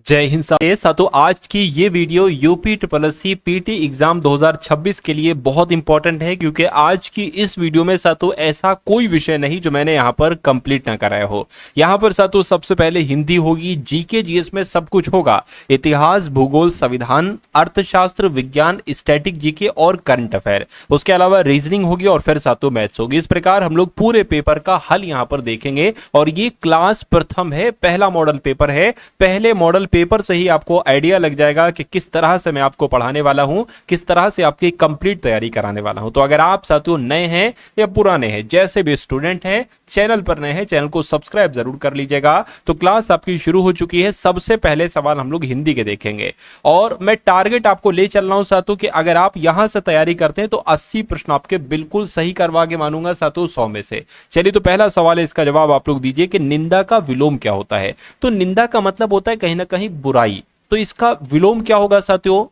जय हिंद साथियों, आज की ये video UP triple S C PT exam 2026 के लिए बहुत इंपॉर्टेंट है, क्योंकि आज की इस वीडियो में साथियों ऐसा कोई विषय नहीं जो मैंने यहाँ पर कंप्लीट ना कराया हो। यहाँ पर साथियों सबसे पहले हिंदी होगी, जीके जीएस में सब कुछ होगा, इतिहास, भूगोल, संविधान, अर्थशास्त्र, विज्ञान, स्टैटिक जीके और करंट अफेयर। उसके अलावा रीजनिंग होगी और फिर साथियों मैथ्स होगी। इस प्रकार हम लोग पूरे पेपर का हल यहाँ पर देखेंगे और ये क्लास प्रथम है, पहला मॉडल पेपर है। पहले मॉडल पेपर से ही आपको आइडिया लग जाएगा कि किस तरह से मैं आपको पढ़ाने वाला हूं, किस तरह से आपकी कंप्लीट तैयारी कराने वाला हूं। तो अगर आप साथियों नए हैं या पुराने हैं, जैसे भी स्टूडेंट हैं, चैनल पर नए हैं, चैनल को सब्सक्राइब जरूर कर लीजिएगा। तो क्लास आपकी शुरू हो चुकी है। सबसे पहले सवाल हम लोग हिंदी के देखेंगे और मैं टारगेट आपको ले चल रहा हूं साथियों कि अगर आप यहां से तैयारी करते हैं तो 80 प्रश्न आपके बिल्कुल सही करवा के मानूंगा साथियों 100 में से। चलिए, तो पहला सवाल है, इसका जवाब आप लोग दीजिए कि निंदा का विलोम क्या होता है। तो निंदा का मतलब होता है कहीं ना कहीं बुराई, तो इसका विलोम क्या होगा साथियों?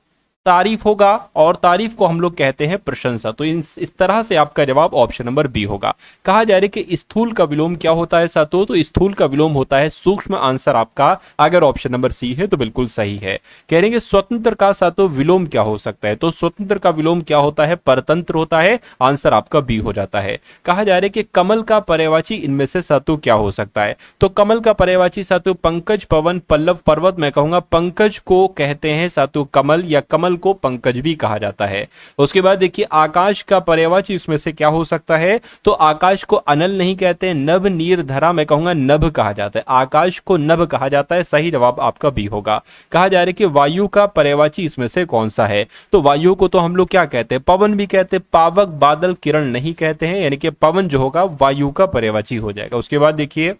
तारीफ होगा, और तारीफ को हम लोग कहते हैं प्रशंसा। तो इस तरह से आपका जवाब ऑप्शन नंबर बी होगा। कहा जा रहा है कि स्थूल का विलोम क्या होता है साथियों? तो स्थूल का विलोम होता है सूक्ष्म। आंसर आपका अगर ऑप्शन नंबर सी है तो बिल्कुल सही है। कह रहे हैं स्वतंत्र का साथियों विलोम क्या हो सकता है? तो स्वतंत्र का विलोम क्या होता है? परतंत्र होता है। आंसर आपका बी हो जाता है। कहा जा रहा है कि कमल का पर्यायवाची इनमें से साथियों क्या हो सकता है? तो कमल का पर्यायवाची साथियों पंकज, पवन, पल्लव, पर्वत। मैं कहूंगा पंकज को कहते हैं साथियों कमल, या कमल को पंकज भी कहा जाता है। उसके बाद देखिए आकाश का पर्यायवाची इसमें से क्या हो सकता है? तो आकाश को अनल नहीं कहते, नभ, नीर, धरा। मैं कहूंगा नभ कहा जाता है, आकाश को नभ कहा जाता है। सही जवाब आपका बी होगा। कहा जा रहा है कि वायु का पर्यायवाची इसमें से कौन सा है? तो वायु को तो हम लोग क्या कहते हैं? पवन भी कहते हैं, पावक, बादल, किरण नहीं कहते हैं, यानी कि पवन जो होगा वायु का पर्यायवाची हो जाएगा। उसके बाद देखिए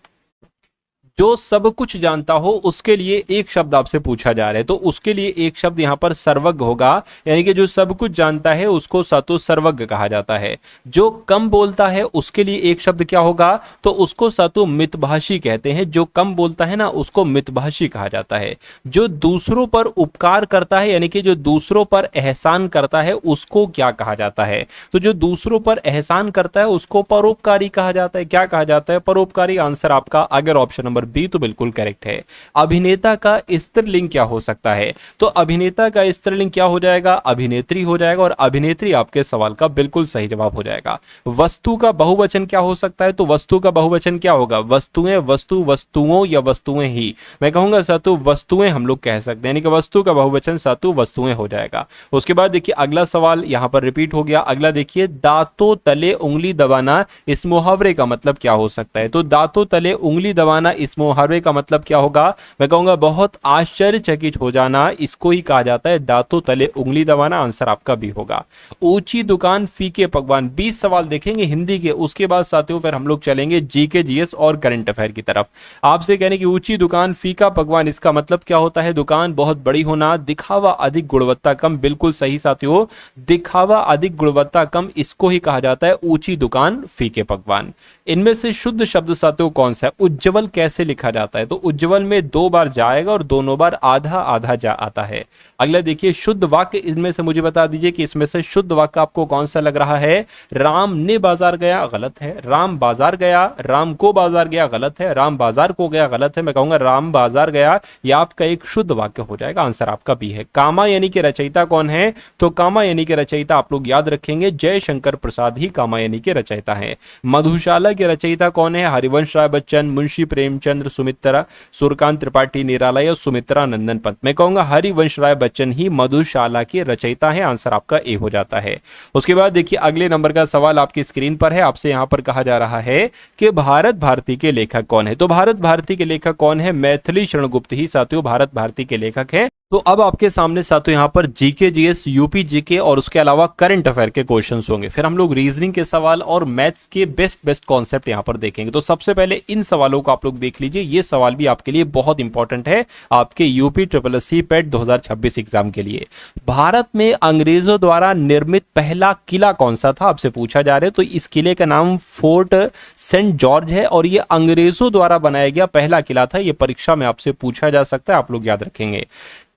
जो सब कुछ जानता हो उसके लिए एक शब्द आपसे पूछा जा रहा है, तो उसके लिए एक शब्द यहाँ पर सर्वज्ञ होगा, यानी कि जो सब कुछ जानता है उसको सातों सर्वज्ञ कहा जाता है। जो कम बोलता है उसके लिए एक शब्द क्या होगा? तो उसको सातों मितभाषी कहते हैं। जो कम बोलता है ना उसको मितभाषी कहा जाता है। जो दूसरों पर उपकार करता है, यानी कि जो दूसरों पर एहसान करता है, उसको क्या कहा जाता है? तो जो दूसरों पर एहसान करता है उसको परोपकारी कहा जाता है। क्या कहा जाता है? परोपकारी। आंसर आपका अगर ऑप्शन नंबर बी तो बिल्कुल करेक्ट है। अभिनेता का स्त्रीलिंग क्या हो सकता है? तो अभिनेता का स्त्रीलिंग क्या हो जाएगा? अभिनेत्री हो जाएगा, और अभिनेत्री आपके सवाल का बिल्कुल सही जवाब हो जाएगा। वस्तु का बहुवचन क्या हो सकता है? तो वस्तु का बहुवचन क्या होगा? वस्तुएं, वस्तु, वस्तुओं या वस्तुएं ही। मैं कहूंगा सातु वस्तुएं हम लोग कह सकते हैं, यानी कि वस्तु का बहुवचन सातु वस्तुएं हो जाएगा। उसके बाद देखिए अगला सवाल यहां पर रिपीट हो गया। अगला देखिए दांतों तले उंगली दबाना, इस मुहावरे का मतलब क्या हो सकता है? तो दांतों तले उंगली दबाना इस मुहावरे का मतलब क्या होगा? मैं कहूंगा बहुत आश्चर्यचकित हो जाना, इसको ही कहा जाता है दांतों तले उंगली दबाना। आंसर आपका भी होगा। ऊंची दुकान, फीके पकवान। 20 सवाल देखेंगे हिंदी के, उसके बाद साथियों फिर हम लोग चलेंगे जीके जीएस और करंट अफेयर की तरफ। आपसे कहने की ऊंची दुकान, फीका पकवान, इसका मतलब क्या होता है? दुकान बहुत बड़ी होना, दिखावा अधिक गुणवत्ता कम। बिल्कुल सही साथियों, दिखावा अधिक गुणवत्ता कम, इसको ही कहा जाता है ऊंची दुकान, फीके पकवान। इनमें से शुद्ध शब्द साथियों कौन सा है? उज्जवल कैसे लिखा जाता है? तो उज्जवल में 2 बार जाएगा और दोनों बार आधा आधा जा आता है। अगला देखिए शुद्ध वाक्य, इनमें से मुझे बता दीजिए कि इसमें से शुद्ध वाक्य आपको कौन सा लग रहा है? राम ने बाजार गया, गलत है। राम बाजार गया, राम को बाजार गया, गलत है। राम बाजार को गया, गलत है। मैं कहूंगा राम बाजार गया, यह आपका एक शुद्ध वाक्य हो जाएगा। आंसर आपका भी है। कामा यानी कि रचयिता कौन है? तो कामा यानी कि रचयिता आप लोग याद रखेंगे जयशंकर प्रसाद ही कामा यानी कि रचयिता है। मधुशाला के रचयिता कौन है? हरिवंश राय बच्चन, मुंशी प्रेमचंद्र, सुमित्रा, सूर्यकांत त्रिपाठी, निराला या सुमित्रा नंदन पंत। मैं कहूंगा हरिवंश राय बच्चन ही मधुशाला के रचयिता है। आंसर आपका ए हो जाता है। उसके बाद देखिए अगले नंबर का सवाल आपकी स्क्रीन पर है। आपसे यहां पर कहा जा रहा है कि भारत भारती के लेखक कौन है? तो भारत भारती के लेखक कौन है? मैथिली शरण गुप्त ही साथियों भारत भारती के लेखक है। तो अब आपके सामने साथियों यहाँ पर जीके जीएस, यूपी जीके और उसके अलावा करंट अफेयर के क्वेश्चंस होंगे। फिर हम लोग रीजनिंग के सवाल और मैथ्स के बेस्ट कॉन्सेप्ट यहाँ पर देखेंगे। तो सबसे पहले इन सवालों को आप लोग देख लीजिए। ये सवाल भी आपके लिए बहुत इंपॉर्टेंट है, आपके यूपी ट्रिपल एस सी पेट 2026 एग्जाम के लिए। भारत में अंग्रेजों द्वारा निर्मित पहला किला कौन सा था? आपसे पूछा जा रहा है। तो इस किले का नाम फोर्ट सेंट जॉर्ज है और ये अंग्रेजों द्वारा बनाया गया पहला किला था। ये परीक्षा में आपसे पूछा जा सकता है, आप लोग याद रखेंगे।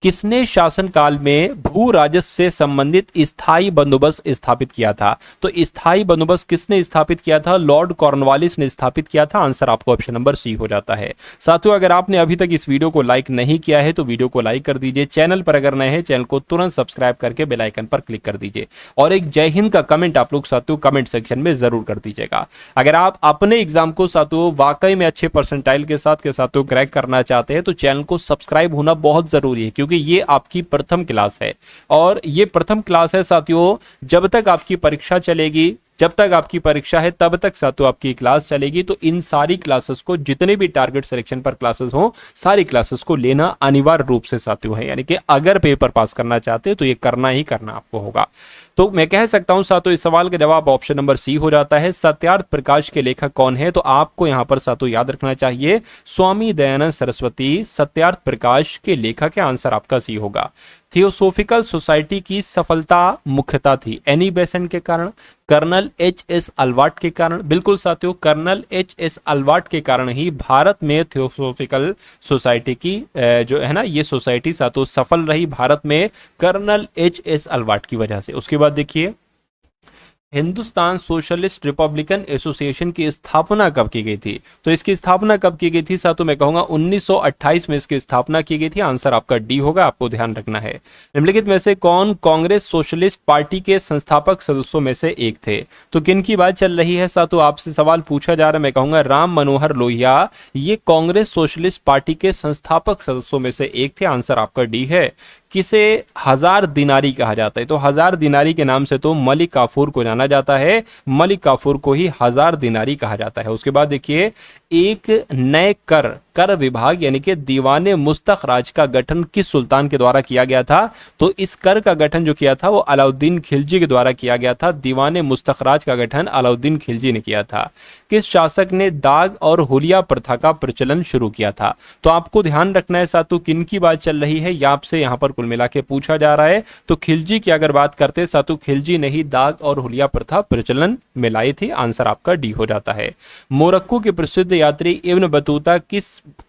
किसने शासनकाल में भू राजस्व से संबंधित स्थायी बंदोबस्त स्थापित किया था? तो स्थायी बंदोबस्त किसने स्थापित किया था? लॉर्ड कॉर्नवालिस ने स्थापित किया था। आंसर आपको ऑप्शन नंबर सी हो जाता है। साथियों, अगर आपने अभी तक इस वीडियो को लाइक नहीं किया है तो वीडियो को लाइक कर दीजिए। चैनल पर अगर नए हैं चैनल को तुरंत सब्सक्राइब करके बेल आइकन पर क्लिक कर दीजिए और एक जय हिंद का कमेंट आप लोग साथियों कमेंट सेक्शन में जरूर कर दीजिएगा। अगर आप अपने एग्जाम को साथियों वाकई में अच्छे परसेंटाइल के साथ क्रैक करना चाहते हैं तो चैनल को सब्सक्राइब होना बहुत जरूरी है, क्योंकि ये आपकी प्रथम क्लास है और ये प्रथम क्लास है साथियों। जब तक आपकी परीक्षा चलेगी, जब तक आपकी परीक्षा है तब तक साथियों आपकी क्लास चलेगी। तो इन सारी क्लासेस को, जितने भी टारगेट सिलेक्शन पर क्लासेस हो, सारी क्लासेस को लेना अनिवार्य रूप से साथियों है। यानी कि अगर पेपर पास करना चाहते हैं तो ये करना ही करना आपको होगा। तो मैं कह सकता हूं साथियों इस सवाल का जवाब ऑप्शन नंबर सी हो जाता है। सत्यार्थ प्रकाश के लेखक कौन है? तो आपको यहां पर साथियों याद रखना चाहिए स्वामी दयानंद सरस्वती सत्यार्थ प्रकाश के लेखक है। आंसर आपका सी होगा। थियोसोफिकल सोसाइटी की सफलता मुख्यतः थी एनी बेसेंट के कारण, कर्नल एच.एस. अल्वार्ट के कारण। बिल्कुल साथियों, कर्नल एच.एस. अल्वार्ट के कारण ही भारत में थियोसोफिकल सोसाइटी की जो है ना ये सोसाइटी साथियों सफल रही भारत में, कर्नल एच.एस. अल्वार्ट की वजह से। उसके बाद देखिए, हिंदुस्तान सोशलिस्ट रिपब्लिकन एसोसिएशन की स्थापना कब की गई थी? तो इसकी स्थापना कब की गई थी साथियों? मैं कहूंगा 1928 में इसकी स्थापना की गई थी। आंसर आपका डी होगा, आपको ध्यान रखना है। निम्नलिखित में से कौन कांग्रेस सोशलिस्ट पार्टी के संस्थापक सदस्यों में से एक थे? तो किन की बात चल रही है साथियों? आपसे सवाल पूछा जा रहा है। मैं कहूंगा राम मनोहर लोहिया ये कांग्रेस सोशलिस्ट पार्टी के संस्थापक सदस्यों में से एक थे। आंसर आपका डी है। किसे हजार दिनारी कहा जाता है? तो हजार दिनारी के नाम से तो मलिक काफूर को जाना जाता है, मलिक काफूर को ही हजार दिनारी कहा जाता है। उसके बाद देखिए, एक नए कर विभाग यानी कि दीवाने मुस्तखराज का गठन किस सुल्तान के द्वारा किया गया था? तो इस कर का गठन जो किया था वो अलाउद्दीन खिलजी के द्वारा किया गया था। दीवाने मुस्तखराज का गठन अलाउद्दीन खिलजी ने किया था। किस शासक ने दाग और हुलिया प्रथा का प्रचलन शुरू किया था? तो आपको ध्यान रखना है साथियों किन की बात चल रही है, या आपसे यहां पर कुल मिला के पूछा जा रहा है। तो खिलजी की अगर बात करते साथियों, खिलजी ने ही दाग और हुलिया प्रथा प्रचलन में लाई थी। आंसर आपका डी हो जाता है। मोरक्को के प्रसिद्ध यात्री इब्न बतूता किस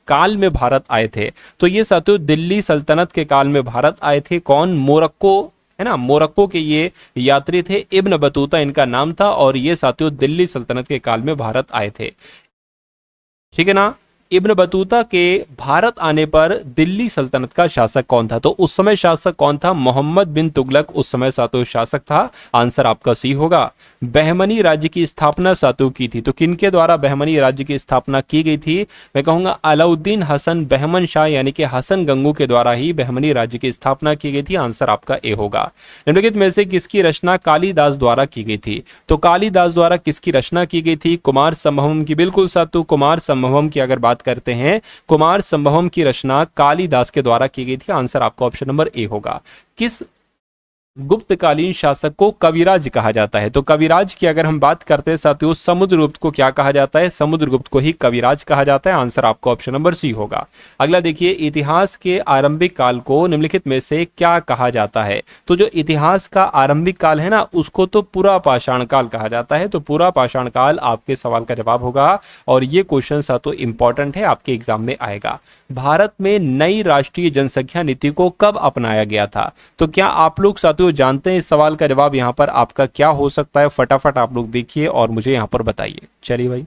काल में भारत आए थे? तो ये साथियों दिल्ली सल्तनत के काल में भारत आए थे। कौन? मोरक्को है ना, मोरक्को के ये यात्री थे, इब्न बतूता इनका नाम था और ये साथियों दिल्ली सल्तनत के काल में भारत आए थे। ठीक है ना। इब्न बतूता के भारत आने पर दिल्ली सल्तनत का शासक कौन था? तो उस समय शासक कौन था? मोहम्मद बिन तुगलक उस समय साथियों शासक था। आंसर आपका सी होगा। बहमनी राज्य की स्थापना साथियों की थी, तो किनके द्वारा बहमनी राज्य की स्थापना की गई थी? मैं कहूंगा अलाउद्दीन हसन बहमन शाह यानी कि हसन गंगू के द्वारा ही बहमनी राज्य की स्थापना की गई थी। आंसर आपका ए होगा। निम्नलिखित में से किसकी रचना कालिदास द्वारा की गई थी? तो कालिदास द्वारा किसकी रचना की गई थी? कुमार संभवम की। बिल्कुल साथियों, कुमार संभवम की अगर बात करते हैं, कुमार संभवम की रचना कालिदास के द्वारा की गई थी। आंसर आपका ऑप्शन नंबर ए होगा। किस गुप्तकालीन शासक को कविराज कहा जाता है? तो कविराज की अगर हम बात करते हैं साथियों, समुद्रगुप्त को क्या कहा जाता है? समुद्रगुप्त को ही कविराज कहा जाता है। आंसर आपको ऑप्शन नंबर सी होगा। अगला देखिए, इतिहास के आरंभिक काल को निम्नलिखित में से क्या कहा जाता है? तो जो इतिहास का आरंभिक काल है ना, उसको तो पूरा पाषाण काल कहा जाता है। तो पूरा पाषाण काल आपके सवाल का जवाब होगा और ये क्वेश्चन साथियों इंपॉर्टेंट है, आपके एग्जाम में आएगा। भारत में नई राष्ट्रीय जनसंख्या नीति को कब अपनाया गया था? तो क्या आप लोग साथियों जानते हैं इस सवाल का जवाब यहां पर आपका क्या हो सकता है? फटाफट आप लोग देखिए और मुझे यहां पर बताइए। चलिए भाई,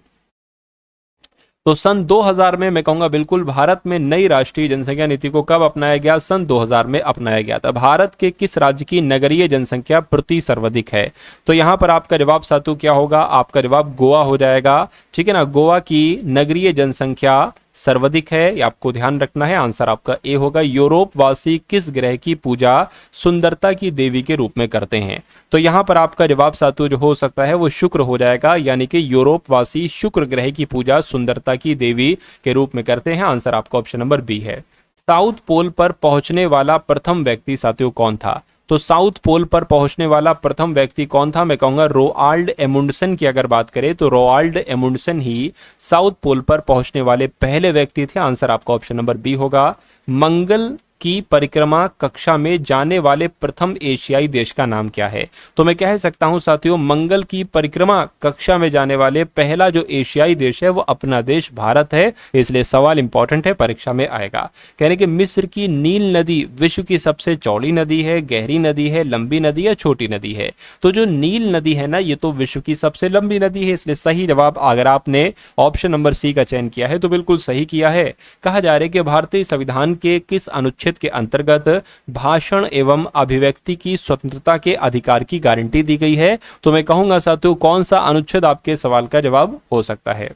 तो सन 2000 में मैं कहूंगा बिल्कुल भारत में नई राष्ट्रीय जनसंख्या नीति को कब अपनाया गया? सन 2000 में अपनाया गया था। भारत के किस राज्य की नगरीय जनसंख्या प्रति सर्वाधिक है? तो यहां पर आपका जवाब साथियों क्या होगा? आपका जवाब गोवा हो जाएगा। ठीक है ना, गोवा की नगरीय जनसंख्या सर्वाधिक है, ये आपको ध्यान रखना है। आंसर आपका ए होगा। यूरोप वासी किस ग्रह की पूजा सुंदरता की देवी के रूप में करते हैं? तो यहां पर आपका जवाब साथियों जो हो सकता है वो शुक्र हो जाएगा, यानी कि यूरोप वासी शुक्र ग्रह की पूजा सुंदरता की देवी के रूप में करते हैं। आंसर आपका ऑप्शन नंबर बी है। साउथ पोल पर पहुंचने वाला प्रथम व्यक्ति साथियों कौन था? तो साउथ पोल पर पहुंचने वाला प्रथम व्यक्ति कौन था? मैं कहूंगा रोआल्ड एमुंडसन की अगर बात करें तो रोआल्ड एमुंडसन ही साउथ पोल पर पहुंचने वाले पहले व्यक्ति थे। आंसर आपका ऑप्शन नंबर बी होगा। मंगल की परिक्रमा कक्षा में जाने वाले प्रथम एशियाई देश का नाम क्या है? तो मैं कह सकता हूं साथियों, मंगल की परिक्रमा कक्षा में जाने वाले पहला जो एशियाई देश है वो अपना देश भारत है, इसलिए सवाल इंपॉर्टेंट है, परीक्षा में आएगा। कहने कि मिस्र की नील नदी विश्व की सबसे चौड़ी नदी है, गहरी नदी है, लंबी नदी या छोटी नदी है? तो जो नील नदी है ना, ये तो विश्व की सबसे लंबी नदी है, इसलिए सही जवाब अगर आपने ऑप्शन नंबर सी का चयन किया है तो बिल्कुल सही किया है। कहा जा रहा है कि भारतीय संविधान के किस अनुच्छेद के अंतर्गत भाषण एवं अभिव्यक्ति की स्वतंत्रता के अधिकार की गारंटी दी गई है? तो मैं कहूंगा साथियों, कौन सा अनुच्छेद आपके सवाल का जवाब हो सकता है?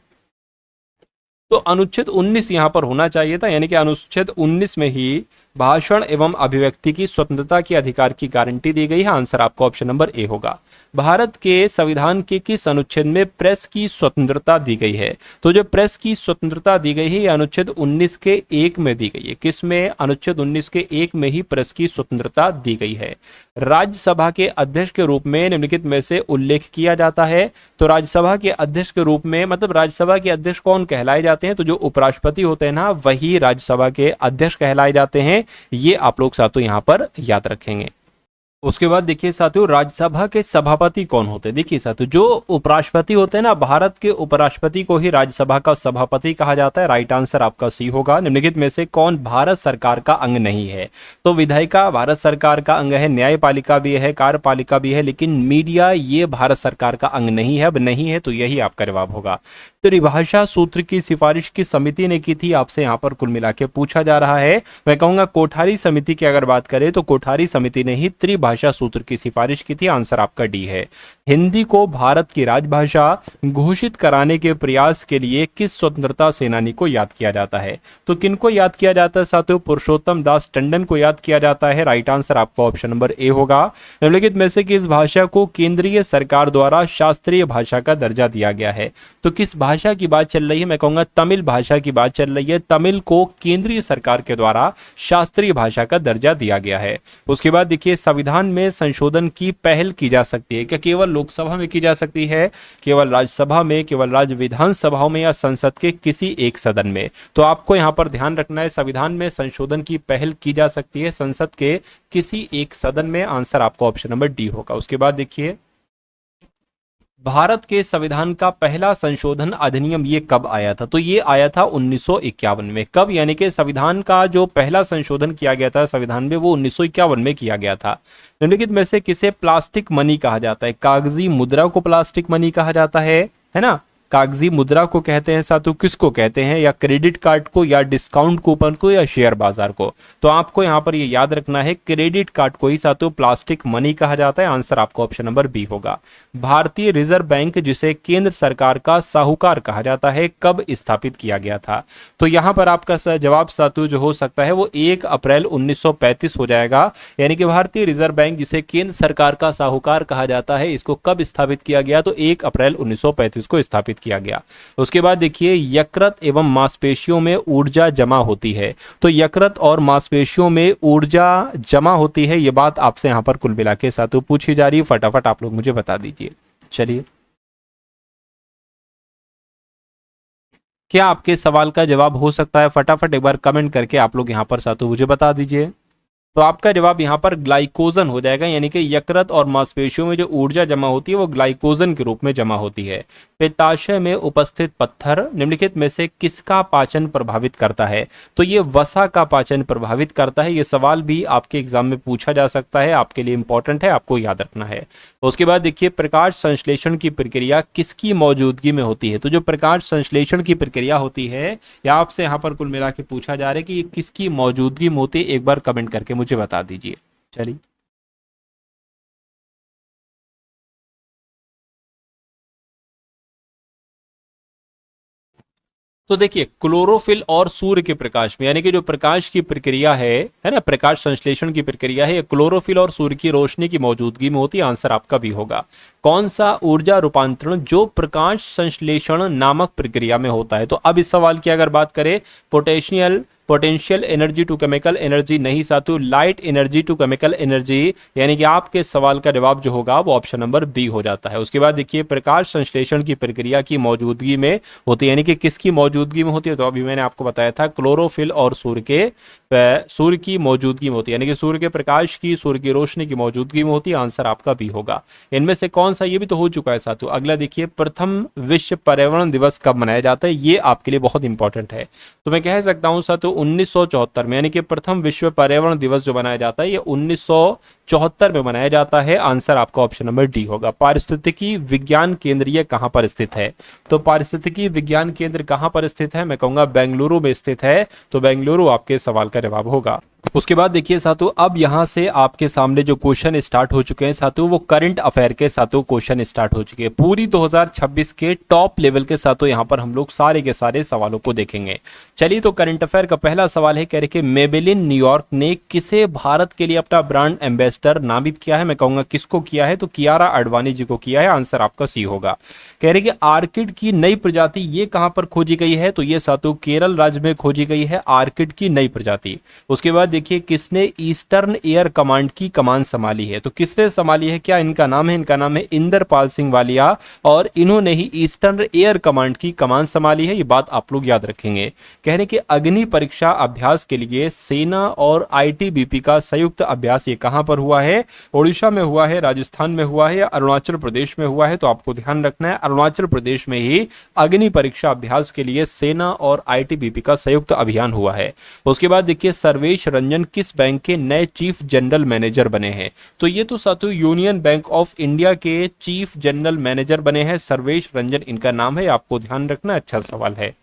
तो अनुच्छेद 19 यहां पर होना चाहिए था, यानी कि अनुच्छेद 19 में ही भाषण एवं अभिव्यक्ति की स्वतंत्रता के अधिकार की गारंटी दी गई है। आंसर आपका ऑप्शन नंबर ए होगा। भारत के संविधान के किस अनुच्छेद में प्रेस की स्वतंत्रता दी गई है? तो जो प्रेस की स्वतंत्रता दी गई है ये अनुच्छेद 19 के 1 में दी गई है। किस में? अनुच्छेद 19 के 1 में ही प्रेस की स्वतंत्रता दी गई है। राज्यसभा के अध्यक्ष के रूप में निम्नलिखित में से उल्लेख किया जाता है? तो राज्यसभा के अध्यक्ष के रूप में मतलब राज्यसभा के अध्यक्ष कौन कहलाए जाते हैं? तो जो उपराष्ट्रपति होते हैं ना, वही राज्यसभा के अध्यक्ष कहलाए जाते हैं। ये आप लोग साथियों यहां पर याद रखेंगे। उसके बाद देखिए साथियों, राज्यसभा के सभापति कौन होते हैं? देखिए साथियों, जो उपराष्ट्रपति होते हैं ना, भारत के उपराष्ट्रपति को ही राज्यसभा का सभापति कहा जाता है। राइट आंसर आपका सी होगा। निम्नलिखित में से कौन भारत सरकार का अंग नहीं है? तो विधायिका भारत सरकार का अंग है, न्यायपालिका भी है, कार्यपालिका भी है, लेकिन मीडिया ये भारत सरकार का अंग नहीं है। अब नहीं है तो यही आपका जवाब होगा। त्रिभाषा सूत्र की सिफारिश किस समिति ने की थी? आपसे यहाँ पर कुल मिला के पूछा जा रहा है। मैं कहूंगा कोठारी समिति की अगर बात करें तो कोठारी समिति ने ही त्रिभाषा सूत्र की सिफारिश की थी। आंसर आपका डी है। हिंदी को भारत की राजभाषा घोषित कराने के प्रयास के लिए किस स्वतंत्रता सेनानी को याद किया जाता है? तो किनको याद किया जाता है साथियों? पुरुषोत्तम दास टंडन को याद किया जाता है। राइट आंसर आपका ऑप्शन नंबर ए होगा। निम्नलिखित में से किस भाषा को केंद्रीय सरकार द्वारा शास्त्रीय भाषा का दर्जा दिया गया है? तो किस भाषा की बात चल रही है? मैं कहूंगा तमिल भाषा की बात चल रही है। तमिल को केंद्रीय सरकार के द्वारा शास्त्रीय भाषा का दर्जा दिया गया है। उसके बाद देखिए, संविधान में संशोधन की पहल की जा सकती है क्या? केवल लोकसभा में की जा सकती है, केवल राज्यसभा में, केवल राज्य विधानसभाओं में, या संसद के किसी एक सदन में? तो आपको यहां पर ध्यान रखना है, संविधान में संशोधन की पहल की जा सकती है संसद के किसी एक सदन में। आंसर आपका ऑप्शन नंबर डी होगा। उसके बाद देखिए, भारत के संविधान का पहला संशोधन अधिनियम ये कब आया था? तो ये आया था 1951 में। कब? यानी कि संविधान का जो पहला संशोधन किया गया था संविधान में, वो 1951 में किया गया था। निम्नलिखित में से किसे प्लास्टिक मनी कहा जाता है? कागजी मुद्रा को प्लास्टिक मनी कहा जाता है ना? कागजी मुद्रा को कहते हैं साथियों, किसको कहते हैं? या क्रेडिट कार्ड को, या डिस्काउंट कूपन को, या शेयर बाजार को? तो आपको यहां पर ये याद रखना है, क्रेडिट कार्ड को ही साथियों प्लास्टिक मनी कहा जाता है। आंसर आपका ऑप्शन नंबर बी होगा। भारतीय रिजर्व बैंक, जिसे केंद्र सरकार का साहूकार कहा जाता है, कब स्थापित किया गया था? तो यहां पर आपका जवाब साथियों जो हो सकता है वो 1 अप्रैल 1935 हो जाएगा। यानी कि भारतीय रिजर्व बैंक, जिसे केंद्र सरकार का साहूकार कहा जाता है, इसको कब स्थापित किया गया? तो 1 अप्रैल 1935 को स्थापित किया गया। उसके बाद देखिए, यकृत एवं मांसपेशियों में ऊर्जा जमा होती है। तो यकृत और मांसपेशियों में ऊर्जा जमा होती है, यह बात आपसे यहां पर कुल मिला के साथियों पूछी जा रही है। फटाफट आप लोग मुझे बता दीजिए। चलिए, क्या आपके सवाल का जवाब हो सकता है? फटाफट एक बार कमेंट करके आप लोग यहां पर साथियों मुझे बता दीजिए। तो आपका जवाब यहाँ पर ग्लाइकोजन हो जाएगा। यानी कि यकृत और मांसपेशियों में जो ऊर्जा जमा होती है वो ग्लाइकोजन के रूप में जमा होती है। पित्ताशय में उपस्थित पत्थर निम्नलिखित में से किसका पाचन प्रभावित करता है? तो ये वसा का पाचन प्रभावित करता है। ये सवाल भी आपके एग्जाम में पूछा जा सकता है, आपके लिए इंपॉर्टेंट है, आपको याद रखना है। उसके बाद देखिए, प्रकाश संश्लेषण की प्रक्रिया किसकी मौजूदगी में होती है? तो जो प्रकाश संश्लेषण की प्रक्रिया होती है, या आपसे यहाँ पर कुल मिला के पूछा जा रहा है कि ये किसकी मौजूदगी में होती है, एक बार कमेंट करके मुझे बता दीजिए। चलिए, तो देखिए, क्लोरोफिल और सूर्य के प्रकाश में, यानी कि जो प्रकाश की प्रक्रिया है ना, प्रकाश संश्लेषण की प्रक्रिया है, ये क्लोरोफिल और सूर्य की रोशनी की मौजूदगी में होती है। आंसर आपका भी होगा। कौन सा ऊर्जा रूपांतरण जो प्रकाश संश्लेषण नामक प्रक्रिया में होता है? तो अब इस सवाल की अगर बात करें, potential potential energy to chemical energy नहीं साथियों, light energy to chemical energy, यानी कि आपके सवाल का जवाब जो होगा वो ऑप्शन नंबर बी हो जाता है। उसके बाद देखिए प्रकाश संश्लेषण की प्रक्रिया की मौजूदगी में होती है, यानी कि किसकी मौजूदगी में होती है, तो अभी मैंने आपको बताया था क्लोरोफिल और सूर्य की मौजूदगी में होती है, यानी कि सूर्य के प्रकाश की, सूर्य की रोशनी की मौजूदगी में होती है। आंसर आपका बी होगा। इनमें से कौन सा, ये भी तो हो चुका है साथियों। अगला देखिए प्रथम विश्व पर्यावरण दिवस कब मनाया जाता है, ये आपके लिए बहुत इंपॉर्टेंट है। तो मैं कह सकता हूं साथियों 1974 में, यानी कि प्रथम विश्व पर्यावरण दिवस जो मनाया जाता है ये 1974 में मनाया जाता है। आंसर आपका ऑप्शन नंबर डी होगा। पारिस्थितिकी विज्ञान केंद्र ये कहां पर स्थित है, तो पारिस्थितिकी विज्ञान केंद्र कहां पर स्थित है, मैं कहूंगा बेंगलुरु में स्थित है। तो बेंगलुरु आपके सवाल का जवाब होगा। उसके बाद देखिए साथियों अब यहां से आपके सामने जो क्वेश्चन स्टार्ट हो चुके हैं साथियों, वो करंट अफेयर के साथियों क्वेश्चन स्टार्ट हो चुके हैं। पूरी 2026 के टॉप लेवल के साथियों यहां पर हम लोग सारे के सारे सवालों को देखेंगे। चलिए तो करंट अफेयर का पहला सवाल है, कह रहे कि मेबेलिन न्यूयॉर्क ने किसे भारत के लिए अपना ब्रांड एम्बेसडर नामित किया है, मैं कहूंगा किसको किया है, तो कियारा आडवाणी जी को किया है। आंसर आपका सी होगा। कह रहे कि आर्किड की नई प्रजाति ये कहां पर खोजी गई है, तो ये साथियों केरल राज्य में खोजी गई है आर्किड की नई प्रजाति। उसके बाद देखिए किसने ईस्टर्न एयर कमांड की कमान संभाली है, तो किसने संभाली है, क्या इनका नाम है, इनका नाम है इंदरपाल सिंह वालिया, और इन्होंने ही ईस्टर्न एयर कमांड की कमान संभाली है। ये बात आप लोग याद रखेंगे। कह रहे कि अग्नि परीक्षा अभ्यास के लिए सेना और आईटीबीपी का संयुक्त अभ्यास ये कहां पर हुआ है, ओडिशा में हुआ है, राजस्थान में हुआ है या अरुणाचल प्रदेश में हुआ है, तो आपको ध्यान रखना है अरुणाचल प्रदेश में ही अग्नि परीक्षा अभ्यास के लिए सेना और आईटीबीपी का संयुक्त अभियान हुआ है। उसके बाद देखिए सर्वेश रंजन किस बैंक के नए चीफ जनरल मैनेजर बने हैं, तो ये तो साथियों यूनियन बैंक ऑफ इंडिया के चीफ जनरल मैनेजर बने हैं सर्वेश रंजन इनका नाम है। आपको ध्यान रखना, अच्छा सवाल है।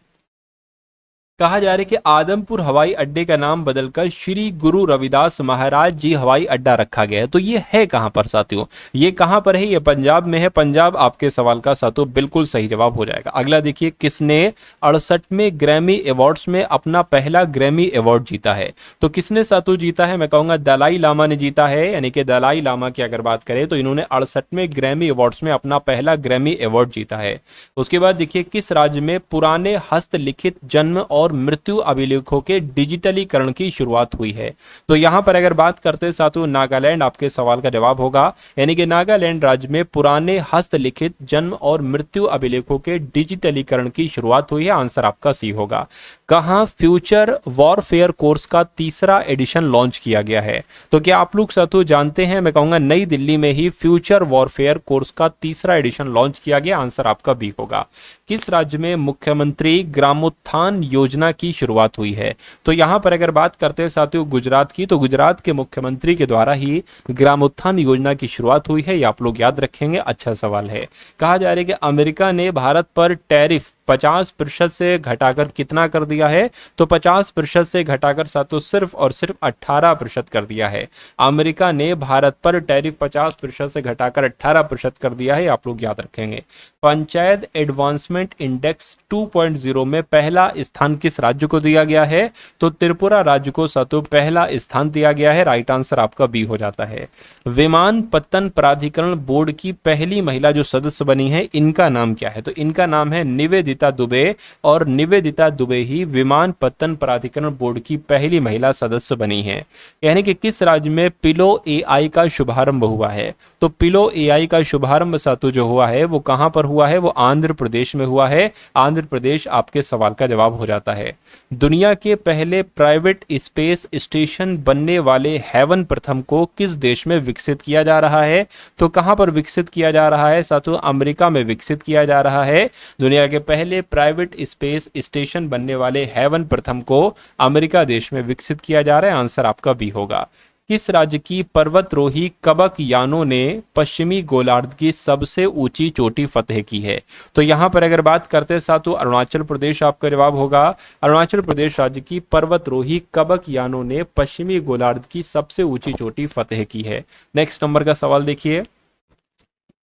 कहा जा रहा है कि आदमपुर हवाई अड्डे का नाम बदलकर श्री गुरु रविदास महाराज जी हवाई अड्डा रखा गया है, तो ये है कहां पर साथियों, ये कहां पर है, ये पंजाब में है। पंजाब आपके सवाल का साथियों बिल्कुल सही जवाब हो जाएगा। अगला देखिए किसने 68वें ग्रैमी अवार्ड्स में अपना पहला ग्रैमी अवार्ड जीता है, तो किसने साथियों जीता है, मैं कहूंगा दलाई लामा ने जीता है। यानी कि दलाई लामा की अगर बात करें तो इन्होंने 68वें ग्रैमी अवार्ड्स में अपना पहला ग्रैमी अवार्ड जीता है। उसके बाद देखिए किस राज्य में पुराने हस्तलिखित जन्म और मृत्यु अभिलेखों के डिजिटलीकरण की शुरुआत हुई है, तो यहां पर अगर बात करते हैं साथियों नागालैंड आपके सवाल का जवाब होगा। यानी कि नागालैंड राज्य में पुराने हस्तलिखित जन्म और मृत्यु अभिलेखों के डिजिटलीकरण की शुरुआत हुई है। आंसर आपका सी होगा। कहां फ्यूचर वॉरफेयर कोर्स का तीसरा एडिशन लॉन्च किया गया है, तो क्या आप लोग साथियों जानते हैं, मैं कहूंगा नई दिल्ली में ही फ्यूचर वॉरफेयर कोर्स का तीसरा एडिशन लॉन्च किया गया। आंसर आपका बी होगा। किस राज्य में मुख्यमंत्री ग्रामोत्थान योजना की शुरुआत हुई है, तो यहां पर अगर बात करते हैं साथियों गुजरात की, तो गुजरात के मुख्यमंत्री के द्वारा ही ग्रामोत्थान योजना की शुरुआत हुई है। ये आप लोग याद रखेंगे, अच्छा सवाल है। कहा जा रहा है कि अमेरिका ने भारत पर टैरिफ 50% से घटाकर कितना कर दिया है, तो 50% से घटाकर साथियों सिर्फ और सिर्फ 18% कर दिया है। अमेरिका ने भारत पर टैरिफ 50% से घटाकर 18% कर दिया है, आप लोग याद रखेंगे। पंचायत एडवांसमेंट इंडेक्स 2.0 में पहला स्थान किस राज्य को दिया गया है, तो त्रिपुरा राज्य को साथियों पहला स्थान दिया गया है। राइट आंसर आपका बी हो जाता है। विमानपत्तन प्राधिकरण बोर्ड की पहली महिला जो सदस्य बनी है इनका नाम क्या है, तो इनका नाम है निवेदिता दुबे, और निवेदिता दुबे ही विमानपत्तन प्राधिकरण बोर्ड की पहली महिला सदस्य बनी है। यानी कि किस राज्य में पिलो एआई का शुभारंभ हुआ है, तो पिलो एआई का शुभारंभ साथियों जो हुआ है वो कहां पर हुआ है, वो आंध्र प्रदेश में हुआ है। आंध्र प्रदेश आपके सवाल का जवाब हो जाता है। दुनिया के पहले प्राइवेट स्पेस स्टेशन बनने वाले हेवन प्रथम को किस देश में विकसित किया जा रहा है, तो कहां पर विकसित किया जा रहा है साथियों, अमेरिका में विकसित किया जा रहा है। दुनिया के पहले प्राइवेट स्पेस स्टेशन बनने वाले हेवन प्रथम को अमेरिका देश में विकसित किया जा रहा है। आंसर आपका बी होगा। किस राज्य की पर्वतरोही कबक यानो ने पश्चिमी गोलार्ध की सबसे ऊंची चोटी फतेह की है, तो यहां पर अगर बात करते हैं साथियों अरुणाचल प्रदेश आपका जवाब होगा। अरुणाचल प्रदेश राज्य की पर्वतरोही कबक यानो ने पश्चिमी गोलार्ध की सबसे ऊंची चोटी फतेह की है। नेक्स्ट नंबर का सवाल देखिए।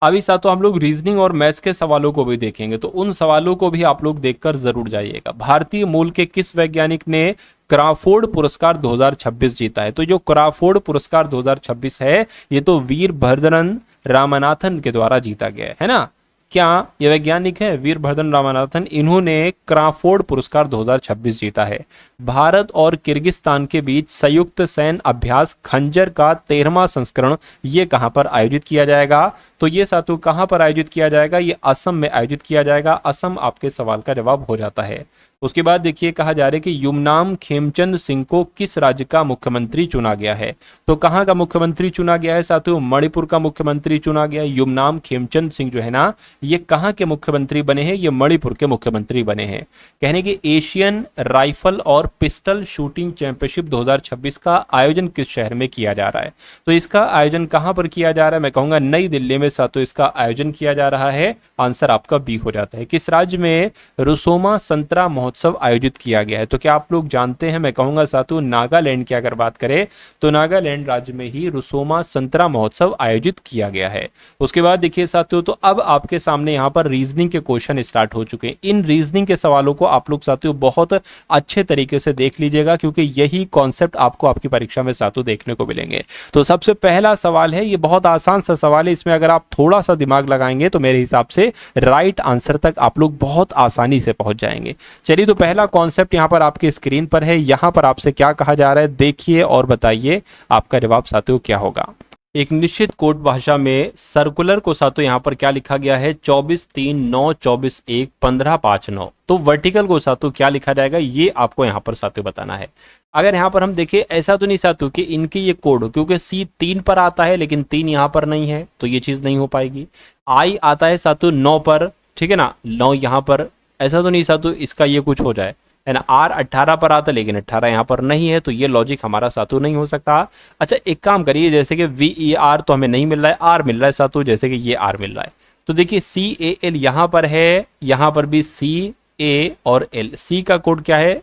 अभी साथियों हम लोग रीजनिंग और मैथ्स के सवालों को भी देखेंगे, तो उन सवालों को भी आप लोग देखकर जरूर जाइएगा। भारतीय मूल के किस वैज्ञानिक ने क्राफोर्ड पुरस्कार 2026 जीता है, तो जो क्राफोर्ड पुरस्कार 2026 है ये तो वीर भद्रन रामनाथन के द्वारा जीता गया है ना। क्या ये वैज्ञानिक है वीरभद्र रामनाथन, इन्होंने क्राफोर्ड पुरस्कार 2026 जीता है। भारत और किर्गिस्तान के बीच संयुक्त सैन्य अभ्यास खंजर का 13वां संस्करण ये कहां पर आयोजित किया जाएगा? तो ये सातु कहां पर आयोजित किया जाएगा? ये असम में आयोजित किया जाएगा। असम आपके सवाल का जवाब हो जाता है। उसके बाद देखिए कहा जा रहा है कि युमनाम खेमचंद सिंह को किस राज्य का मुख्यमंत्री चुना गया है? तो कहां का मुख्यमंत्री चुना गया है साथियों? मणिपुर का मुख्यमंत्री चुना गया है। युमनाम खेमचंद सिंह जो है ना, ये कहां के मुख्यमंत्री बने हैं? ये मणिपुर के मुख्यमंत्री बने हैं। कहने की एशियन राइफल और पिस्टल शूटिंग चैंपियनशिप 2026 का आयोजन किस शहर में किया जा रहा है? तो इसका आयोजन कहां पर किया जा रहा है? मैं कहूंगा नई दिल्ली में साथियों इसका आयोजन किया जा रहा है। आंसर आपका बी हो जाता है। किस राज्य में रुसोमा संतरा महोत्सव आयोजित किया गया है? तो क्या आप लोग जानते हैं? मैं कहूंगा साथियों नागालैंड की अगर बात करें तो नागालैंड राज्य में ही रुसोमा संतरा महोत्सव आयोजित किया गया है। उसके बाद देखिए साथियों, तो अब आपके सामने यहाँ पर रीजनिंग के क्वेश्चन स्टार्ट हो चुके हैं। इन रीजनिंग के सवालों को आप लोग साथियों बहुत अच्छे तरीके से देख लीजिएगा, क्योंकि यही कॉन्सेप्ट आपको आपकी परीक्षा में साथियों देखने को मिलेंगे। तो सबसे पहला सवाल है, ये बहुत आसान सा सवाल है, इसमें अगर आप थोड़ा सा दिमाग लगाएंगे तो मेरे हिसाब से राइट आंसर तक आप लोग बहुत आसानी से पहुंच जाएंगे। चलिए, तो पहला कॉन्सेप्ट यहां पर आपके स्क्रीन पर है। यहां पर आपसे क्या कहा जा रहा है देखिए और बताइए आपका जवाब साथियों क्या होगा। एक निश्चित कोड भाषा में सर्कुलर को साथियों यहां पर क्या लिखा गया है? 24/3/9 24/1 15/5/9। तो वर्टिकल को साथियों क्या लिखा जाएगा? ये आपको यहां पर साथियों बताना है। अगर यहां पर हम देखें, ऐसा तो नहीं साथियों कि इनकी ये कोड, क्योंकि सी 3 पर आता है लेकिन 3 यहां पर नहीं है, तो ये चीज नहीं हो पाएगी। आई आता है साथियों 9 पर, ठीक है ना, 9 यहां पर, ऐसा तो नहीं साथियों इसका ये कुछ हो जाए, है ना। आर 18 पर आता है लेकिन 18 यहाँ पर नहीं है, तो ये लॉजिक हमारा सातु नहीं हो सकता। अच्छा, एक काम करिए, जैसे कि वी ई आर तो हमें नहीं मिल रहा है, आर मिल रहा है सातु, जैसे कि ये आर मिल रहा है, तो देखिए सी ए एल यहाँ पर है, यहाँ पर भी सी ए और एल। सी का कोड क्या है?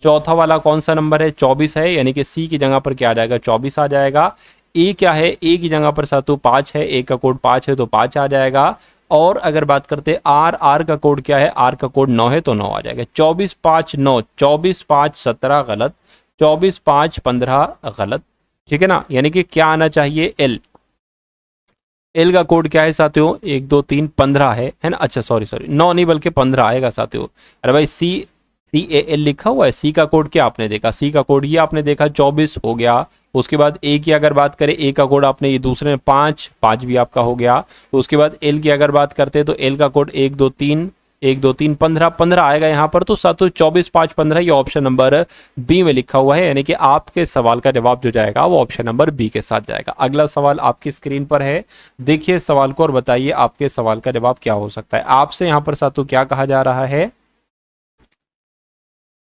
चौथा वाला कौन सा नंबर है? 24 है, यानी कि सी की जगह पर क्या आ जाएगा? 24 आ जाएगा। ए क्या है? ए की जगह पर सातु 5 है, ए का कोड 5 है तो 5 आ जाएगा। और अगर बात करते हैं आर, आर का कोड क्या है? आर का कोड 9 है तो 9 आ जाएगा। 24/5/9, 24/5/17 गलत, 24/5/15 गलत, ठीक है ना। यानी कि क्या आना चाहिए? एल। एल का कोड क्या है साथियों? 1 2 3 15 है ना। अच्छा सॉरी 9 नहीं बल्कि 15 आएगा साथियों। अरे भाई सी ए एल लिखा हुआ है, सी का कोड क्या आपने देखा? सी का कोड ये आपने देखा 24 हो गया। उसके बाद ए की अगर बात करें, ए का कोड आपने ये दूसरे में 5 भी आपका हो गया। तो उसके बाद एल की अगर बात करते हैं तो एल का कोड 1 2 3 15 आएगा यहाँ पर। तो सातों 24/5/15 ये ऑप्शन नंबर बी में लिखा हुआ है, यानी कि आपके सवाल का जवाब जो जाएगा वो ऑप्शन नंबर बी के साथ जाएगा। अगला सवाल आपकी स्क्रीन पर है, देखिए सवाल को और बताइए आपके सवाल का जवाब क्या हो सकता है। आपसे यहाँ पर सातों क्या कहा जा रहा है?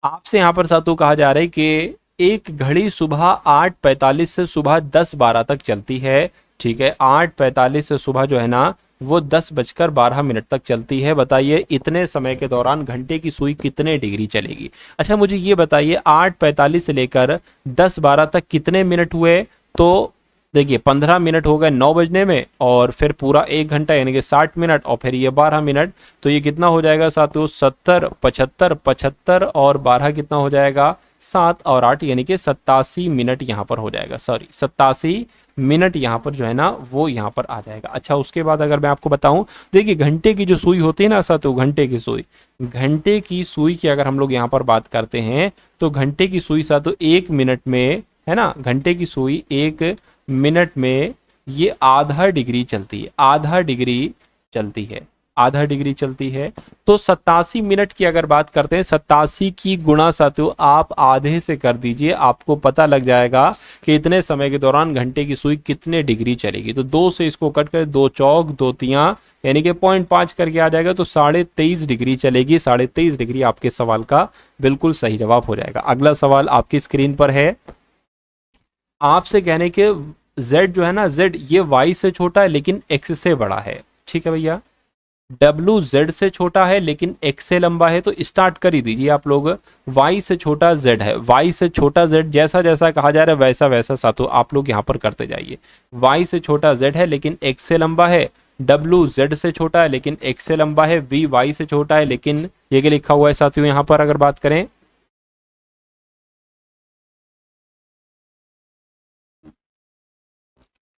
आपसे यहाँ पर सातों कहा जा रहा है कि एक घड़ी सुबह 8:45 से सुबह 10:12 तक चलती है, ठीक है। 8:45 से सुबह जो है ना वो 10:12 तक चलती है। बताइए इतने समय के दौरान घंटे की सुई कितने डिग्री चलेगी? अच्छा मुझे ये बताइए 8:45 से लेकर 10:12 तक कितने मिनट हुए? तो देखिए 15 मिनट हो गए 9 बजने में, और फिर पूरा 1 घंटा यानी कि 60 मिनट, और फिर ये 12 मिनट, तो ये कितना हो जाएगा साथियों? 70 75 75 और 12 कितना हो जाएगा? 7 और 8 यानी कि 87 मिनट यहाँ पर हो जाएगा। सॉरी 87 मिनट यहाँ पर जो है ना वो यहाँ पर आ जाएगा। अच्छा उसके बाद अगर मैं आपको बताऊं, देखिए घंटे की जो सुई होती है ना साथियों, घंटे की सुई की अगर हम लोग यहाँ पर बात करते हैं तो घंटे की सुई साथियों 1 मिनट में, है ना, घंटे की सुई 1 मिनट में ये आधा डिग्री चलती है, आधा डिग्री चलती है। तो 87 मिनट की अगर बात करते हैं, 87 की गुणा साथियों आप आधे से कर दीजिए, आपको पता लग जाएगा कि इतने समय के दौरान घंटे की सुई कितने डिग्री चलेगी। तो 2 से इसको कट कर 2 चौक 2 तियां यानी कि 0.5 करके आ जाएगा, तो 23.5 डिग्री चलेगी। 23.5 डिग्री आपके सवाल का बिल्कुल सही जवाब हो जाएगा। अगला सवाल आपकी स्क्रीन पर है, आपसे कहने के z जो है ना, z ये y से छोटा है लेकिन x से बड़ा है, ठीक है भैया। W z से छोटा है लेकिन x से लंबा है, तो स्टार्ट कर ही दीजिए आप लोग। y से छोटा z है, y से छोटा z, जैसा जैसा कहा जा रहा है वैसा वैसा साथों आप लोग यहाँ पर करते जाइए। y से छोटा z है लेकिन x से लंबा है, W z से छोटा है लेकिन x से लंबा है, v y से छोटा है लेकिन ये क्या लिखा हुआ है साथियों यहाँ पर अगर बात करें,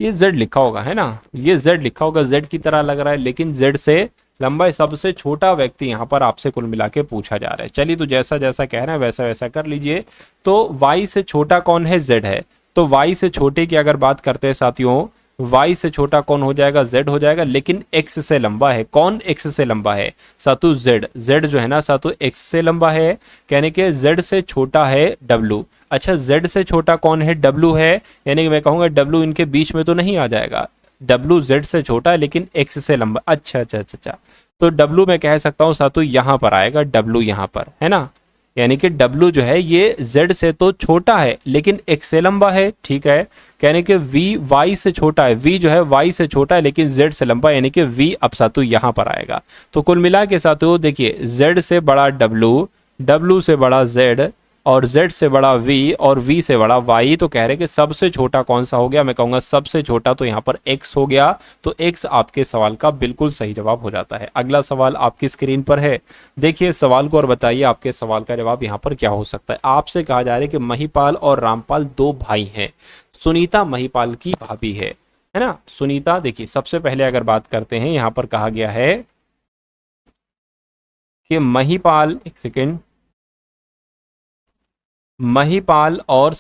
ये z लिखा होगा, है ना, ये z लिखा होगा, z की तरह लग रहा है, लेकिन z से लंबा सबसे छोटा व्यक्ति यहाँ पर आपसे कुल मिला के पूछा जा रहा है। चलिए, तो जैसा जैसा कह रहे हैं वैसा वैसा कर लीजिए। तो y से छोटा कौन है? z है। तो y से छोटे की अगर बात करते हैं साथियों, y से छोटा कौन हो जाएगा? z हो जाएगा। लेकिन x से लंबा है कौन? x से लंबा है सातु z जो है ना सातु x से लंबा है, कहने के z से छोटा है w। अच्छा, z से छोटा कौन है? w है, यानी कि मैं कहूंगा w इनके बीच में तो नहीं आ जाएगा। w z से छोटा है लेकिन x से लंबा। अच्छा अच्छा अच्छा अच्छा, तो w मैं कह सकता हूँ सातु यहाँ पर आएगा, w यहाँ पर, है ना, यानी कि W जो है ये Z से तो छोटा है लेकिन X से लंबा है। ठीक है, कहने के V Y से छोटा है, V जो है Y से छोटा है लेकिन Z से लंबा, यानी कि V अब सातु यहाँ पर आएगा। तो कुल मिला के सातु देखिए, Z से बड़ा W, W से बड़ा Z, और Z से बड़ा V और V से बड़ा Y। तो कह रहे कि सबसे छोटा कौन सा हो गया? मैं कहूँगा सबसे छोटा तो यहाँ पर X हो गया। तो X आपके सवाल का बिल्कुल सही जवाब हो जाता है। अगला सवाल आपकी स्क्रीन पर है, देखिए सवाल को और बताइए आपके सवाल का जवाब यहाँ पर क्या हो सकता है। आपसे कहा जा रहा है कि महिपाल और रामपाल दो भाई हैं, सुनीता महिपाल की भाभी है ना। सुनीता, देखिए सबसे पहले अगर बात करते हैं, यहाँ पर कहा गया है कि महिपाल, एक सेकेंड, महिपाल और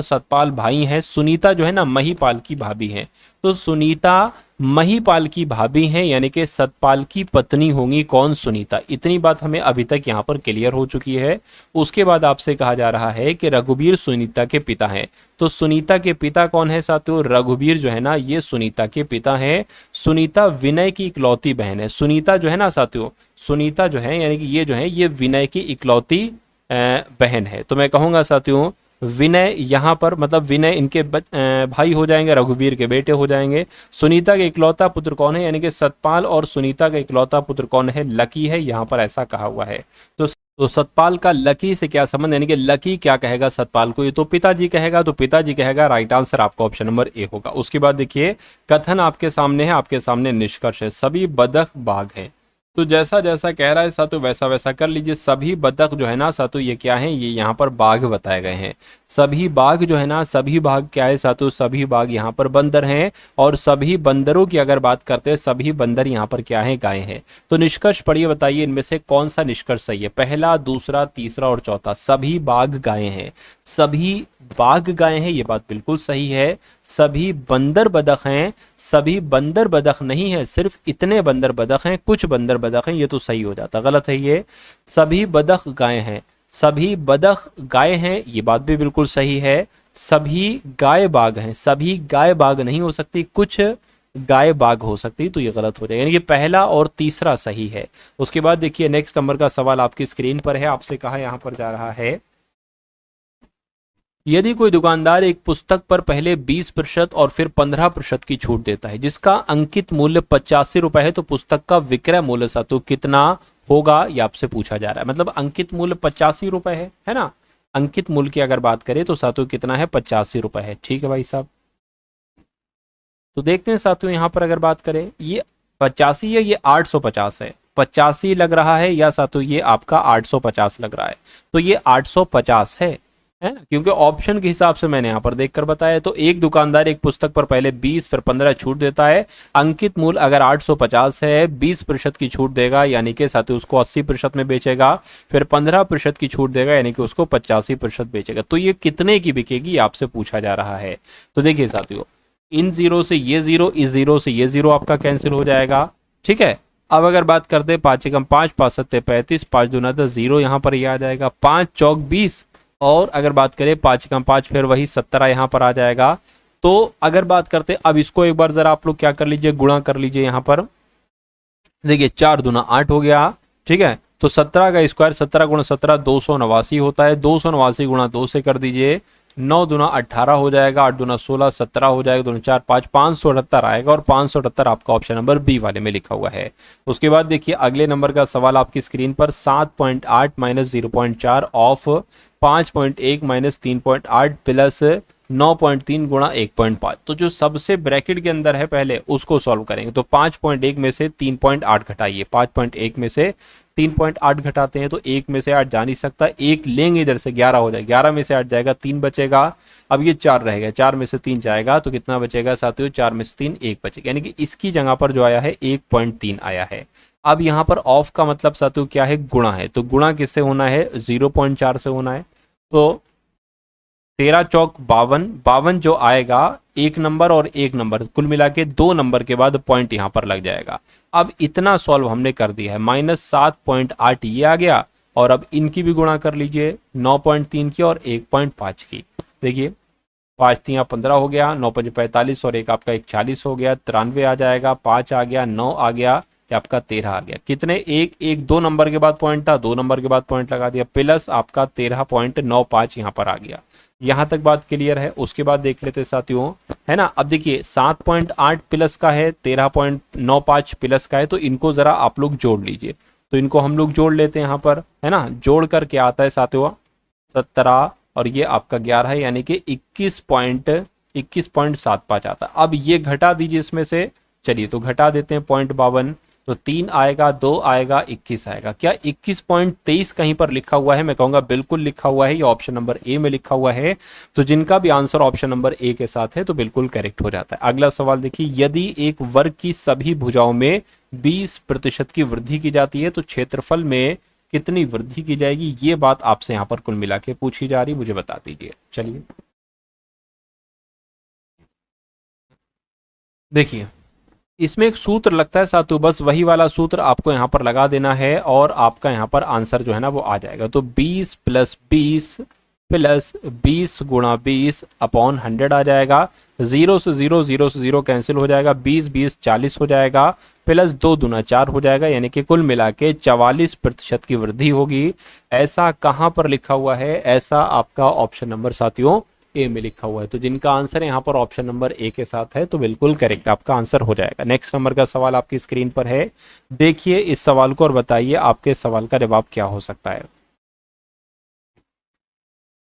सतपाल भाई हैं। सुनीता जो है ना महिपाल की भाभी है। तो सुनीता महिपाल की भाभी हैं, यानी कि सतपाल की पत्नी होंगी कौन? सुनीता। इतनी बात हमें अभी तक यहाँ पर क्लियर हो चुकी है। उसके बाद आपसे कहा जा रहा है कि रघुवीर सुनीता के पिता हैं। तो सुनीता के पिता कौन है साथियों? रघुवीर जो है ना ये सुनीता के पिता हैं। सुनीता विनय की इकलौती बहन है। सुनीता जो है ना साथियों, सुनीता जो है यानी कि ये जो है ये विनय की इकलौती बहन है। तो मैं कहूँगा साथियों विनय यहाँ पर मतलब विनय इनके भाई हो जाएंगे, रघुवीर के बेटे हो जाएंगे। सुनीता के इकलौता पुत्र कौन है? यानी कि सतपाल और सुनीता का इकलौता पुत्र कौन है? लकी है, यहाँ पर ऐसा कहा हुआ है। तो सतपाल का लकी से क्या संबंध? यानी कि लकी क्या कहेगा सतपाल को? ये तो पिताजी कहेगा, तो पिताजी कहेगा। राइट आंसर आपका ऑप्शन नंबर ए होगा। उसके बाद देखिए कथन आपके सामने है, आपके सामने निष्कर्ष है। सभी बदख बाघ हैं। तो जैसा जैसा कह रहा है सातु वैसा वैसा कर लीजिए। सभी बतख जो है ना सातु ये क्या है? ये यहाँ पर बाघ बताए गए हैं। सभी बाघ जो है ना, सभी बाघ क्या है सातु? सभी बाघ यहाँ पर बंदर हैं। और सभी बंदरों की अगर बात करते हैं, सभी बंदर यहाँ पर क्या है? गाय हैं। तो निष्कर्ष पढ़िए, बताइए इनमें से कौन सा निष्कर्ष सही है? पहला, दूसरा, तीसरा और चौथा। सभी बाघ गाय हैं, सभी बाघ गाय हैं, ये बात बिल्कुल सही है। सभी बंदर बदख हैं, सभी बंदर बदख नहीं है, सिर्फ इतने बंदर बदख हैं, कुछ बंदर बदख हैं, ये तो सही हो जाता। गलत है ये। सभी बदख गाय हैं, सभी बदख गाय हैं, ये बात भी बिल्कुल सही है। सभी गाय बाघ हैं, सभी गाय बाघ नहीं हो सकती, कुछ गाय बाघ हो सकती, तो ये गलत हो जाएगा। यानी कि पहला और तीसरा सही है। उसके बाद देखिए नेक्स्ट नंबर का सवाल आपकी स्क्रीन पर है। आपसे कहा यहाँ पर जा रहा है, यदि कोई दुकानदार एक पुस्तक पर पहले 20% और फिर 15% की छूट देता है, जिसका अंकित मूल्य 85 रुपए है, तो पुस्तक का विक्रय मूल्य सातु कितना होगा? ये आपसे पूछा जा रहा है। मतलब अंकित मूल्य 85 रुपए है ना। अंकित मूल्य की अगर बात करें तो सातु कितना है? 85 रुपए है। ठीक है भाई साहब, तो देखते हैं सातु यहाँ पर अगर बात करें, ये 85 है, ये 850 है। 85 लग रहा है या सातु ये आपका 850 लग रहा है? तो ये 850 है ना, क्योंकि ऑप्शन के हिसाब से मैंने यहाँ पर देखकर बताया। तो एक दुकानदार एक पुस्तक पर पहले 20 फिर 15 छूट देता है। अंकित मूल्य अगर 850 है, 20% की छूट देगा यानी कि साथ ही उसको 80% में बेचेगा, फिर 15% की छूट देगा यानी कि उसको 85% बेचेगा। तो ये कितने की बिकेगी आपसे पूछा जा रहा है। तो देखिए साथियों, इन जीरो से ये जीरो, इस जीरो से ये जीरो आपका कैंसिल हो जाएगा। ठीक है, अब अगर बात करते हैं 5 एकम 5, 5 सत्ते 35, 5 दूना 10, जीरो यहाँ पर ये आ जाएगा। 5 चौक 20, और अगर बात करें 5 एकम 5 फिर वही 17 यहाँ पर आ जाएगा। तो अगर बात करते, अब इसको एक बार जरा आप लोग क्या कर लीजिए, गुणा कर लीजिए। यहाँ पर देखिए 4 दूना 8 हो गया। ठीक है, तो 17 का स्क्वायर 17 गुणा 17 289 होता है। 289 गुणा 2 से कर दीजिए, 9 दूना 18 हो जाएगा, 8 दूना 16 17 हो जाएगा, 2 4 5 578 आएगा। और 578 आपका ऑप्शन नंबर बी वाले में लिखा हुआ है। उसके बाद देखिए अगले नंबर का सवाल आपकी स्क्रीन पर, 7.8 माइनस 0.4 ऑफ 5.1 माइनस 3.8 प्लस 9.3 गुणा 1.5। तो जो सबसे ब्रैकेट के अंदर है पहले उसको सॉल्व करेंगे। तो 5.1 में से 3.8 घटाइए, 5.1 में से 3.8 घटाते हैं तो 1 में से 8 जा नहीं सकता, 1 लेंगे इधर से 11 हो जाएगा, 11 में से 8 जाएगा 3 बचेगा। अब ये 4 रहेगा, 4 में से 3 जाएगा तो कितना बचेगा साथियों, 4 में से 3 1 बचेगा, यानी कि इसकी जगह पर जो आया है 1.3 आया है। अब यहाँ पर ऑफ का मतलब साथियों क्या है, गुणा है, तो गुणा किससे होना है, 0.4 से होना है। तो 13 चौक 52, 52 जो आएगा एक नंबर और एक नंबर कुल मिला के 2 नंबर के बाद पॉइंट यहाँ पर लग जाएगा। अब इतना सॉल्व हमने कर दिया है, -7.8 ये आ गया, और अब इनकी भी गुणा कर लीजिए, 9.3 की और 1.5 की। देखिए 5 3 15 हो गया, 9 5 45 और एक आपका 41 हो गया, 93 आ जाएगा, 5 आ गया, 9 आ गया, ये आपका 13 आ गया। कितने, एक 2 नंबर के बाद पॉइंट था, 2 नंबर के बाद पॉइंट लगा दिया, प्लस आपका 13.95 यहाँ पर आ गया। यहाँ तक बात क्लियर है। उसके बाद देख लेते साथियों, है ना। अब देखिए 7.8 प्लस का है, 13.95 प्लस का है, तो इनको जरा आप लोग जोड़ लीजिए। तो इनको हम लोग जोड़ लेते हैं यहाँ पर, है ना। जोड़ कर क्या आता है साथियों, 17 और ये आपका 11 है, यानी कि 21.75 आता है। अब ये घटा दीजिए इसमें से, चलिए तो घटा देते हैं 0.52, तो 3 आएगा, 2 आएगा, 21 आएगा। क्या 21.23 कहीं पर लिखा हुआ है, मैं कहूंगा बिल्कुल लिखा हुआ है, ये ऑप्शन नंबर ए में लिखा हुआ है। तो जिनका भी आंसर ऑप्शन नंबर ए के साथ है तो बिल्कुल करेक्ट हो जाता है। अगला सवाल देखिए, यदि एक वर्ग की सभी भुजाओं में 20% की वृद्धि की जाती है तो क्षेत्रफल में कितनी वृद्धि की जाएगी, ये बात आपसे यहाँ पर कुल मिला के पूछी जा रही, मुझे बता दीजिए। चलिए देखिए, इसमें एक सूत्र लगता है साथियों, बस वही वाला सूत्र आपको यहाँ पर लगा देना है और आपका यहाँ पर आंसर जो है ना वो आ जाएगा। तो 20 + 20 प्लस 20 × 20 अपॉन 100 आ जाएगा। 0 से 0, 0 से 0 कैंसिल हो जाएगा, 20 20 40 हो जाएगा, प्लस 2 दूना 4 हो जाएगा, यानी कि कुल मिला के 44% की वृद्धि होगी। ऐसा कहाँ पर लिखा हुआ है, ऐसा आपका ऑप्शन नंबर साथियों ए में लिखा हुआ है। तो जिनका आंसर यहाँ पर ऑप्शन नंबर ए के साथ है तो बिल्कुल करेक्ट आपका आंसर हो जाएगा। नेक्स्ट नंबर का सवाल आपकी स्क्रीन पर है, देखिए इस सवाल को और बताइए आपके सवाल का जवाब क्या हो सकता है।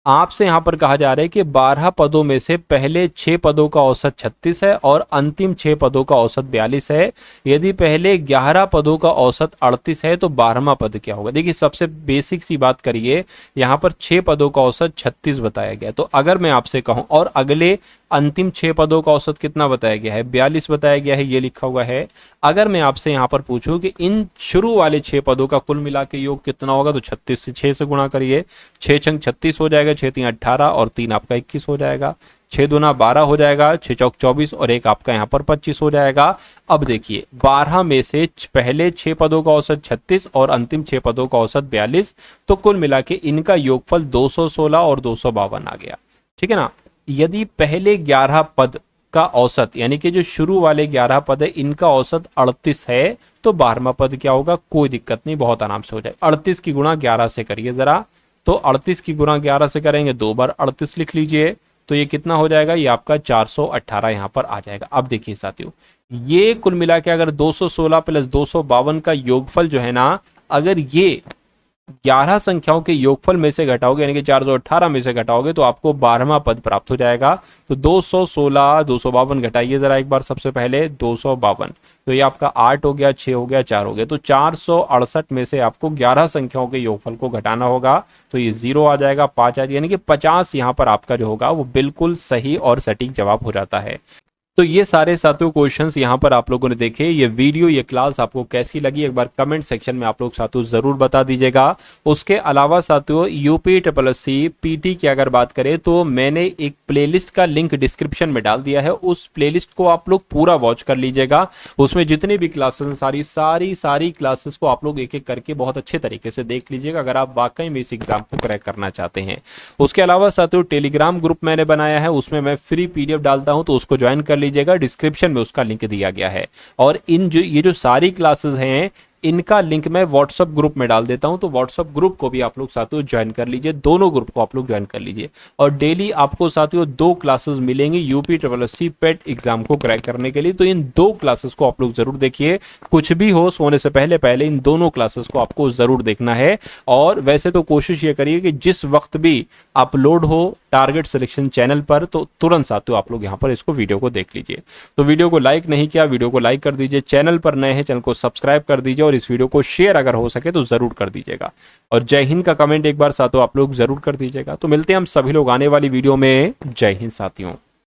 आपसे यहाँ पर कहा जा रहा है कि 12 पदों में से पहले 6 पदों का औसत 36 है और अंतिम 6 पदों का औसत 42 है। यदि पहले 11 पदों का औसत 38 है तो 12वां पद क्या होगा। देखिए सबसे बेसिक सी बात करिए, यहाँ पर 6 पदों का औसत 36 बताया गया, तो अगर मैं आपसे कहूँ और अगले अंतिम 6 पदों का औसत कितना बताया गया है, 42 बताया गया है, ये लिखा हुआ है। अगर मैं आपसे यहाँ पर पूछूं कि इन शुरू वाले 6 पदों का कुल मिला के योग कितना होगा, तो 36 से 6 से गुणा करिए, 6 छंग 36 हो जाएगा, 6 3 18 और 3 आपका 21 हो जाएगा, 6 दूना 12 हो जाएगा, 6 चौक 24 और एक आपका यहाँ पर 25 हो जाएगा। अब देखिए 12 में से पहले 6 पदों का औसत 36 और अंतिम 6 पदों का औसत 42, तो कुल मिला के इनका योगफल 216 और 252 आ गया, ठीक है ना। यदि पहले 11 पद का औसत, यानी कि जो शुरू वाले 11 पद है इनका औसत 38 है, तो 12वां पद क्या होगा, कोई दिक्कत नहीं, बहुत आराम से हो जाए। 38 की गुणा 11 से करिए जरा, तो 38 की गुणा 11 से करेंगे, 2 बार 38 लिख लीजिए, तो ये कितना हो जाएगा, ये आपका 418 यहाँ पर आ जाएगा। अब देखिए साथियों, ये कुल मिला के अगर 216 + 252 का योगफल जो है ना, अगर ये 11 संख्याओं के योगफल में से घटाओगे, यानी कि 418 में से घटाओगे, तो आपको 12वां पद प्राप्त हो जाएगा। तो 216 252 घटाइए जरा एक बार, सबसे पहले 252, तो ये आपका 8 हो गया, 6 हो गया, 4 हो गया, तो 468 में से आपको 11 संख्याओं के योगफल को घटाना होगा, तो ये 0 आ जाएगा, 5 आ जाएगा, यानी कि 50 यहाँ पर आपका जो होगा वो बिल्कुल सही और सटीक जवाब हो जाता है। तो ये सारे साथियों क्वेश्चंस यहाँ पर आप लोगों ने देखे। ये वीडियो, ये क्लास आपको कैसी लगी, एक बार कमेंट सेक्शन में आप लोग साथियों जरूर बता दीजिएगा। उसके अलावा साथियों UPSSC PT की अगर बात करें तो मैंने एक प्लेलिस्ट का लिंक डिस्क्रिप्शन में डाल दिया है, उस प्लेलिस्ट को आप लोग पूरा वॉच कर लीजिएगा। उसमें जितनी भी क्लासेस सारी क्लासेस को आप लोग एक एक करके बहुत अच्छे तरीके से देख लीजिएगा, अगर आप वाकई में इस एग्जाम को क्रैक करना चाहते हैं। उसके अलावा साथियों टेलीग्राम ग्रुप मैंने बनाया है, उसमें मैं फ्री PDF डालता हूँ, तो उसको ज्वाइन कर लीजिएगा, डिस्क्रिप्शन में उसका लिंक दिया गया है। और ये जो सारी क्लासेस हैं इनका लिंक मैं व्हाट्सएप ग्रुप में डाल देता हूं, तो व्हाट्सएप ग्रुप को भी आप लोग साथियों ज्वाइन कर लीजिए, दोनों ग्रुप को आप लोग ज्वाइन कर लीजिए। और डेली आपको साथियों 2 क्लासेस मिलेंगी UPSSC पेट एग्जाम को क्रैक करने के लिए, तो इन 2 क्लासेस को आप लोग जरूर देखिए। कुछ भी हो, सोने से पहले इन दोनों क्लासेस को आपको जरूर देखना है। और वैसे तो कोशिश ये करिए कि जिस वक्त भी अपलोड हो टारगेट सिलेक्शन चैनल पर, तो तुरंत साथियों आप लोग यहाँ पर इसको वीडियो को देख लीजिए। तो वीडियो को लाइक नहीं किया, वीडियो को लाइक कर दीजिए, चैनल पर नए हैं चैनल को सब्सक्राइब कर दीजिए और इस वीडियो को शेयर अगर हो सके तो जरूर कर दीजिएगा। और जय हिंद का कमेंट एक बार साथियों आप लोग जरूर कर दीजिएगा। तो मिलते हैं हम सभी लोग आने वाली वीडियो में। जय हिंद साथियों।